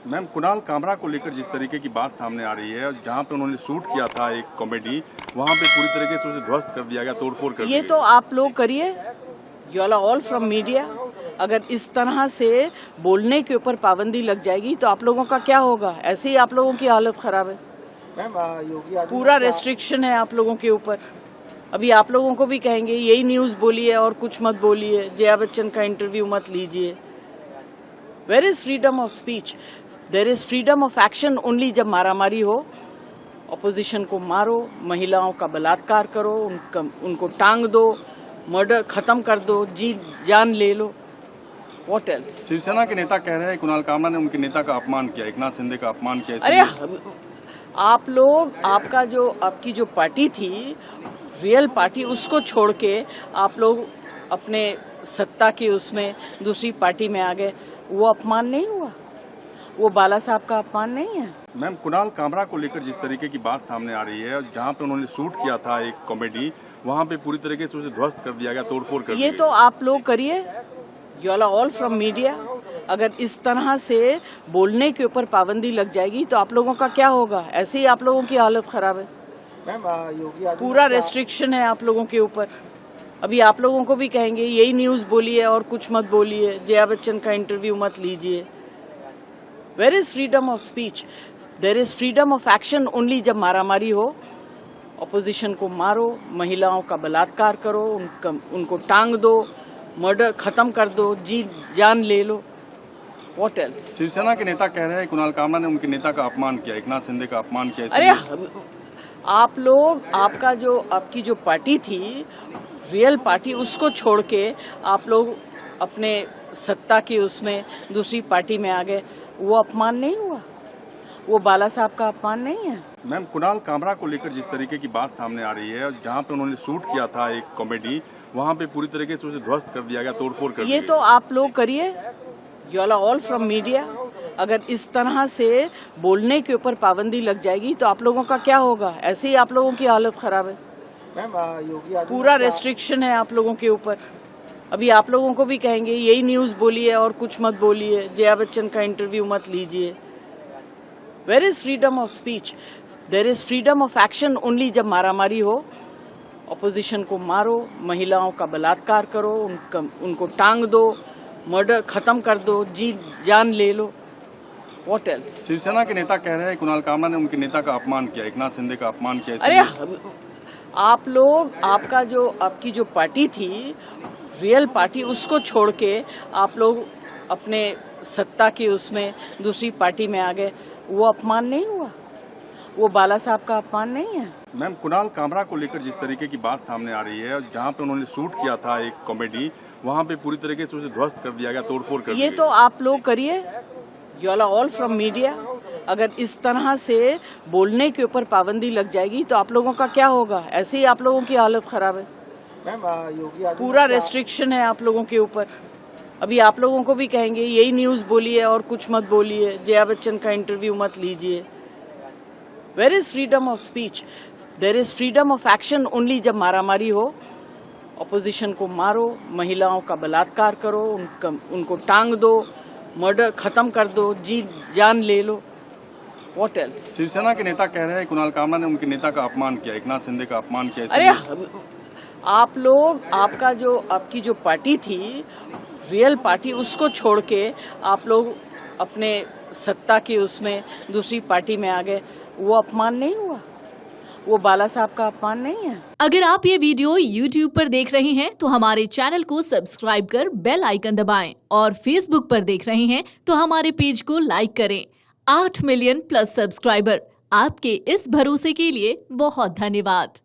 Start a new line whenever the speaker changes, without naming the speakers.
Ma'am, Kunal Kamra को लेकर जिस तरीके की बात सामने आ रही है, जहां पे उन्होंने शूट किया था एक कॉमेडी, वहां पे पूरी तरीके से उसे ध्वस्त कर दिया गया, तोड़फोड़ कर दी
ये
गई।
तो आप लोग करिए, you are all from media. अगर इस तरह से बोलने के ऊपर पाबंदी लग जाएगी तो आप लोगों का क्या होगा? ऐसे ही आप लोगों की हालत खराब है। पूरा रेस्ट्रिक्शन है आप लोगों के ऊपर। अभी आप लोगों को भी कहेंगे यही न्यूज बोलिए और कुछ मत बोलिए, जया बच्चन का इंटरव्यू मत लीजिए। Where is freedom of speech? There is freedom of action only जब मारामारी हो। ऑपोजिशन को मारो, महिलाओं का बलात्कार करो, उनको टांग दो, मर्डर खत्म कर दो, जी जान ले लो। What else?
शिवसेना के नेता कह रहे हैं कुणाल कामरा ने उनके नेता का अपमान किया, एकनाथ शिंदे का अपमान किया।
अरे आप लोग, आपकी जो पार्टी थी, रियल पार्टी, उसको छोड़ के आप लोग अपने सत्ता की उसमें दूसरी पार्टी में आ गए। वो अपमान नहीं हुआ? वो बाला साहब का अपमान नहीं है?
मैम, कुणाल कामरा को लेकर जिस तरीके की बात सामने आ रही है, जहां पे उन्होंने शूट किया था एक कॉमेडी, वहां पे पूरी तरीके से उसे ध्वस्त कर दिया गया, तोड़फोड़ कर दी
ये
गई।
तो आप लोग करिए, you are all from media. अगर इस तरह से बोलने के ऊपर पाबंदी लग जाएगी तो आप लोगों का क्या होगा? ऐसे ही आप लोगों की हालत खराब है। पूरा रेस्ट्रिक्शन है आप लोगों के ऊपर। अभी आप लोगों को भी कहेंगे यही न्यूज बोलिए और कुछ मत बोलिए, जया बच्चन का इंटरव्यू मत लीजिए। Where is freedom of speech? There is freedom of action only जब मारामारी हो। ऑपोजिशन को मारो, महिलाओं का बलात्कार करो, उनको टांग दो, मर्डर खत्म कर दो, जी जान ले लो। What else?
शिवसेना के नेता कह रहे हैं कुणाल कामरा ने उनके नेता का अपमान किया, एकनाथ शिंदे का अपमान किया।
अरे आप लोग, आपकी जो पार्टी थी, रियल पार्टी, उसको छोड़ के आप लोग अपने सत्ता की उसमें दूसरी पार्टी में आ गए। वो अपमान नहीं हुआ? वो बाला साहब का अपमान नहीं है?
मैम, कुणाल कामरा को लेकर जिस तरीके की बात सामने आ रही है, जहां पे उन्होंने शूट किया था एक कॉमेडी, वहां पे पूरी तरीके से उसे ध्वस्त कर दिया गया, तोड़फोड़ कर दी
ये
गई।
तो आप लोग करिए, you are all from media. अगर इस तरह से बोलने के ऊपर पाबंदी लग जाएगी तो आप लोगों का क्या होगा? ऐसे ही आप लोगों की हालत खराब है। पूरा रेस्ट्रिक्शन है आप लोगों के ऊपर। अभी आप लोगों को भी कहेंगे यही न्यूज बोलिए और कुछ मत बोलिए, जया बच्चन का इंटरव्यू मत लीजिए। Where is freedom of speech? There is freedom of action only जब मारामारी हो। ऑपोजिशन को मारो, महिलाओं का बलात्कार करो, उनको टांग दो, मर्डर खत्म कर दो, जी जान ले लो। What else?
शिवसेना के नेता कह रहे हैं कुणाल कामरा ने उनके नेता का अपमान किया, एकनाथ शिंदे का अपमान किया।
अरे आप लोग, आपकी जो पार्टी थी, रियल पार्टी, उसको छोड़ के आप लोग अपने सत्ता की उसमें दूसरी पार्टी में आ गए। वो अपमान नहीं हुआ? वो बाला साहब का अपमान नहीं है?
मैम, कुणाल कामरा को लेकर जिस तरीके की बात सामने आ रही है, जहां पे उन्होंने शूट किया था एक कॉमेडी, वहां पे पूरी तरीके से उसे ध्वस्त कर दिया गया, तोड़फोड़ कर दी
ये
गई।
तो आप लोग करिए, you are all from media. अगर इस तरह से बोलने के ऊपर पाबंदी लग जाएगी तो आप लोगों का क्या होगा? ऐसे ही आप लोगों की हालत खराब है। पूरा रेस्ट्रिक्शन है आप लोगों के ऊपर। अभी आप लोगों को भी कहेंगे यही न्यूज बोलिए और कुछ मत बोलिए, जया बच्चन का इंटरव्यू मत लीजिए। Where is freedom of speech? There is freedom of action only जब मारामारी हो। ऑपोजिशन को मारो, महिलाओं का बलात्कार करो, उनको टांग दो, मर्डर खत्म कर दो, जी जान ले लो। What else?
शिवसेना के नेता कह रहे हैं कुणाल कामरा ने उनके नेता का अपमान किया, एकनाथ शिंदे का अपमान किया।
अरे आप लोग, आपकी जो पार्टी थी, रियल पार्टी, उसको छोड़ के आप लोग अपने सत्ता की उसमें दूसरी पार्टी में आ गए। वो अपमान नहीं हुआ? वो बाला साहब का अपमान नहीं है?
अगर आप ये वीडियो YouTube पर देख रहे हैं तो हमारे चैनल को सब्सक्राइब कर बेल आइकन दबाएं और Facebook पर देख रहे हैं तो हमारे पेज को लाइक करें। 8 मिलियन प्लस सब्सक्राइबर, आपके इस भरोसे के लिए बहुत धन्यवाद।